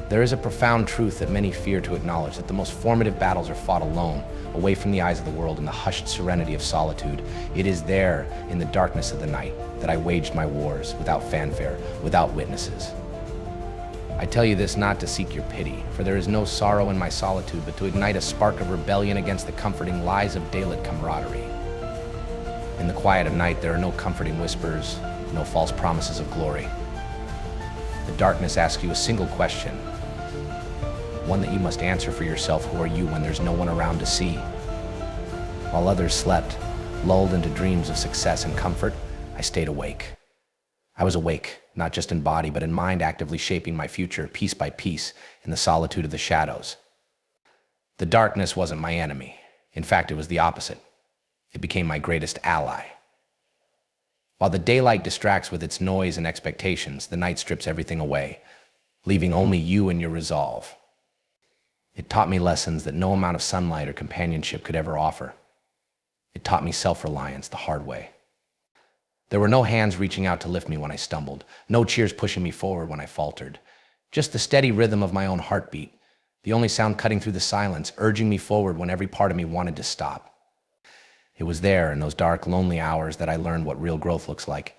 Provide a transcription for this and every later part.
There is a profound truth that many fear to acknowledge, that the most formative battles are fought alone, away from the eyes of the world in the hushed serenity of solitude. It is there, in the darkness of the night, that I waged my wars, without fanfare, without witnesses. I tell you this not to seek your pity, for there is no sorrow in my solitude, but to ignite a spark of rebellion against the comforting lies of daylit camaraderie. In the quiet of night, there are no comforting whispers, no false promises of glory. The darkness asks you a single question, one that you must answer for yourself. Who are you when there's no one around to see? While others slept, lulled into dreams of success and comfort, I stayed awake. I was awake, not just in body, but in mind, actively shaping my future, piece by piece, in the solitude of the shadows. The darkness wasn't my enemy. In fact, it was the opposite. It became my greatest ally. While the daylight distracts with its noise and expectations, the night strips everything away, leaving only you and your resolve. It taught me lessons that no amount of sunlight or companionship could ever offer. It taught me self-reliance the hard way. There were no hands reaching out to lift me when I stumbled, no cheers pushing me forward when I faltered. Just the steady rhythm of my own heartbeat, the only sound cutting through the silence, urging me forward when every part of me wanted to stop. It was there, in those dark, lonely hours, that I learned what real growth looks like.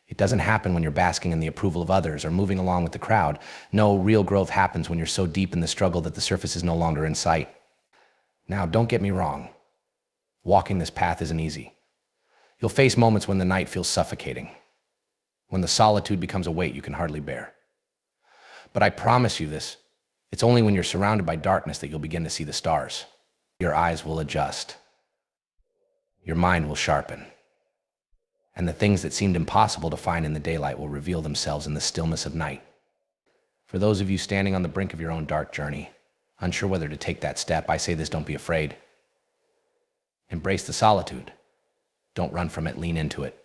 It doesn't happen when you're basking in the approval of others or moving along with the crowd. No, real growth happens when you're so deep in the struggle that the surface is no longer in sight. Now, don't get me wrong. Walking this path isn't easy. You'll face moments when the night feels suffocating, when the solitude becomes a weight you can hardly bear. But I promise you this, it's only when you're surrounded by darkness that you'll begin to see the stars. Your eyes will adjust. Your mind will sharpen. And the things that seemed impossible to find in the daylight will reveal themselves in the stillness of night. For those of you standing on the brink of your own dark journey, unsure whether to take that step, I say this: don't be afraid. Embrace the solitude. Don't run from it, lean into it.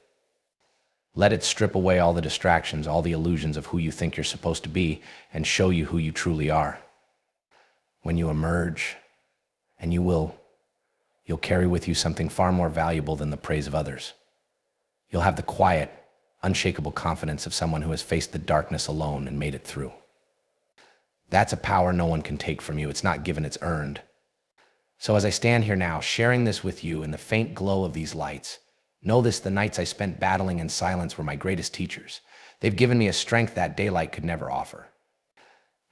Let it strip away all the distractions, all the illusions of who you think you're supposed to be, and show you who you truly are. When you emerge, and you will, you'll carry with you something far more valuable than the praise of others. You'll have the quiet, unshakable confidence of someone who has faced the darkness alone and made it through. That's a power no one can take from you. It's not given, it's earned. So as I stand here now, sharing this with you in the faint glow of these lights, know this: the nights I spent battling in silence were my greatest teachers. They've given me a strength that daylight could never offer.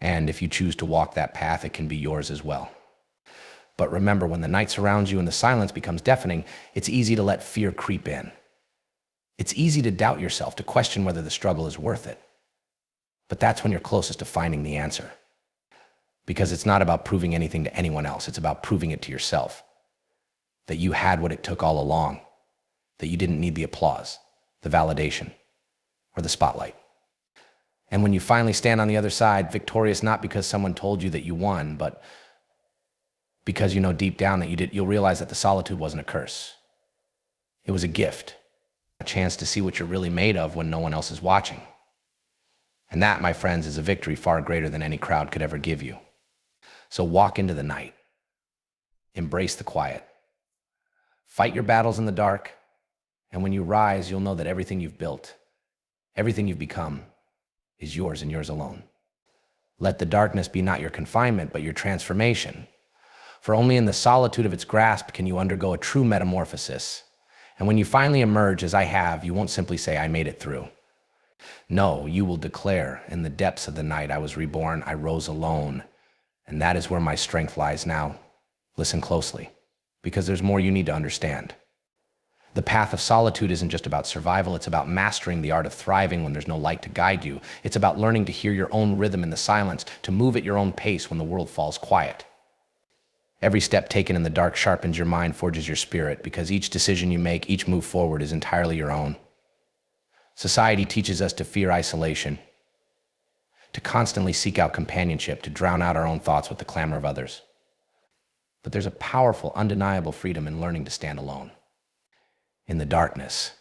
And if you choose to walk that path, it can be yours as well. But remember, when the night surrounds you and the silence becomes deafening, it's easy to let fear creep in. It's easy to doubt yourself, to question whether the struggle is worth it. But that's when you're closest to finding the answer. Because it's not about proving anything to anyone else. It's about proving it to yourself. That you had what it took all along. That you didn't need the applause, the validation, or the spotlight. And when you finally stand on the other side, victorious not because someone told you that you won, but because you know deep down that you did, you'll realize that the solitude wasn't a curse. It was a gift. A chance to see what you're really made of when no one else is watching. And that, my friends, is a victory far greater than any crowd could ever give you. So walk into the night. Embrace the quiet. Fight your battles in the dark. And when you rise, you'll know that everything you've built, everything you've become, is yours and yours alone. Let the darkness be not your confinement, but your transformation. For only in the solitude of its grasp can you undergo a true metamorphosis. And when you finally emerge, as I have, you won't simply say, "I made it through." No, you will declare, "In the depths of the night I was reborn, I rose alone. And that is where my strength lies now." Listen closely, because there's more you need to understand. The path of solitude isn't just about survival, it's about mastering the art of thriving when there's no light to guide you. It's about learning to hear your own rhythm in the silence, to move at your own pace when the world falls quiet. Every step taken in the dark sharpens your mind, forges your spirit, because each decision you make, each move forward is entirely your own. Society teaches us to fear isolation, to constantly seek out companionship, to drown out our own thoughts with the clamor of others. But there's a powerful, undeniable freedom in learning to stand alone. In the darkness,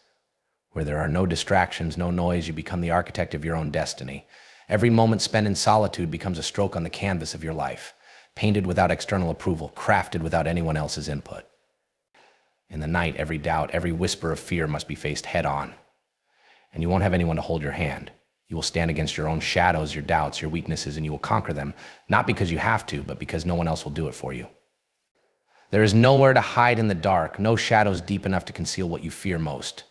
where there are no distractions, no noise, you become the architect of your own destiny. Every moment spent in solitude becomes a stroke on the canvas of your life, painted without external approval, crafted without anyone else's input. In the night, every doubt, every whisper of fear must be faced head on. And you won't have anyone to hold your hand. You will stand against your own shadows, your doubts, your weaknesses, and you will conquer them, not because you have to, but because no one else will do it for you. There is nowhere to hide in the dark, no shadows deep enough to conceal what you fear most.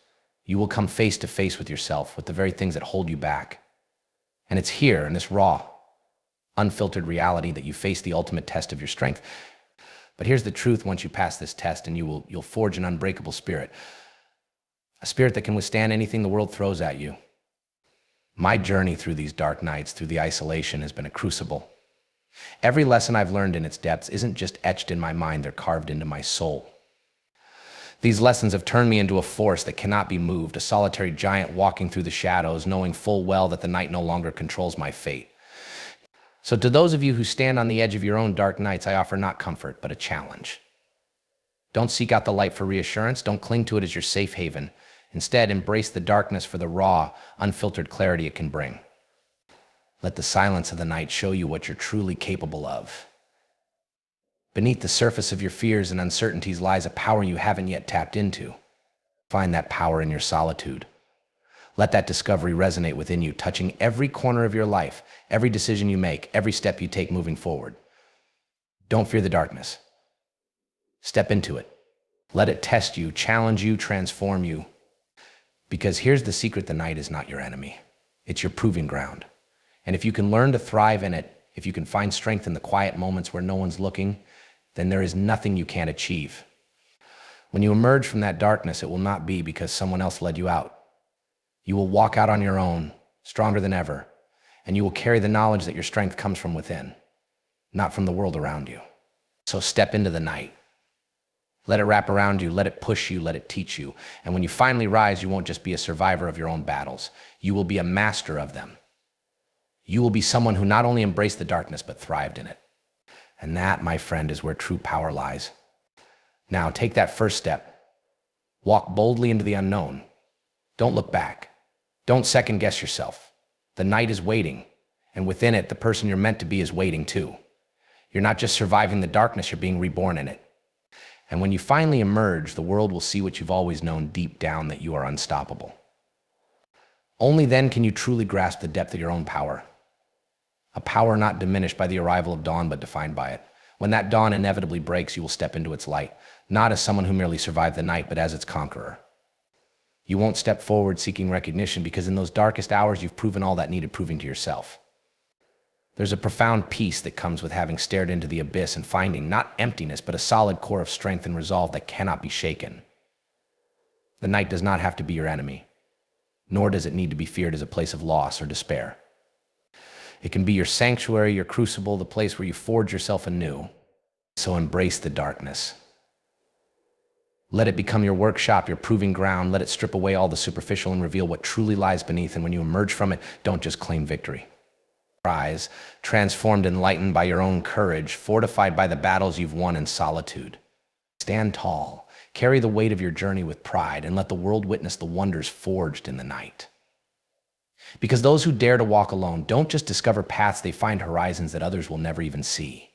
You will come face to face with yourself, with the very things that hold you back. And it's here, in this raw, unfiltered reality, that you face the ultimate test of your strength. But here's the truth: once you pass this test, and you'll forge an unbreakable spirit. A spirit that can withstand anything the world throws at you. My journey through these dark nights, through the isolation, has been a crucible. Every lesson I've learned in its depths isn't just etched in my mind, they're carved into my soul. These lessons have turned me into a force that cannot be moved, a solitary giant walking through the shadows, knowing full well that the night no longer controls my fate. So to those of you who stand on the edge of your own dark nights, I offer not comfort, but a challenge. Don't seek out the light for reassurance. Don't cling to it as your safe haven. Instead, embrace the darkness for the raw, unfiltered clarity it can bring. Let the silence of the night show you what you're truly capable of. Beneath the surface of your fears and uncertainties lies a power you haven't yet tapped into. Find that power in your solitude. Let that discovery resonate within you, touching every corner of your life, every decision you make, every step you take moving forward. Don't fear the darkness. Step into it. Let it test you, challenge you, transform you. Because here's the secret: the night is not your enemy. It's your proving ground. And if you can learn to thrive in it, if you can find strength in the quiet moments where no one's looking, then there is nothing you can't achieve. When you emerge from that darkness, it will not be because someone else led you out. You will walk out on your own, stronger than ever, and you will carry the knowledge that your strength comes from within, not from the world around you. So step into the night. Let it wrap around you, let it push you, let it teach you. And when you finally rise, you won't just be a survivor of your own battles. You will be a master of them. You will be someone who not only embraced the darkness, but thrived in it. And that, my friend, is where true power lies. Now, take that first step. Walk boldly into the unknown. Don't look back. Don't second guess yourself. The night is waiting, and within it, the person you're meant to be is waiting too. You're not just surviving the darkness, you're being reborn in it. And when you finally emerge, the world will see what you've always known deep down: that you are unstoppable. Only then can you truly grasp the depth of your own power. A power not diminished by the arrival of dawn, but defined by it. When that dawn inevitably breaks, you will step into its light, not as someone who merely survived the night, but as its conqueror. You won't step forward seeking recognition, because in those darkest hours, you've proven all that needed proving to yourself. There's a profound peace that comes with having stared into the abyss and finding not emptiness, but a solid core of strength and resolve that cannot be shaken. The night does not have to be your enemy, nor does it need to be feared as a place of loss or despair. It can be your sanctuary, your crucible, the place where you forge yourself anew. So embrace the darkness. Let it become your workshop, your proving ground. Let it strip away all the superficial and reveal what truly lies beneath. And when you emerge from it, don't just claim victory. Rise, transformed and enlightened by your own courage, fortified by the battles you've won in solitude. Stand tall, carry the weight of your journey with pride, and let the world witness the wonders forged in the night. Because those who dare to walk alone don't just discover paths, they find horizons that others will never even see.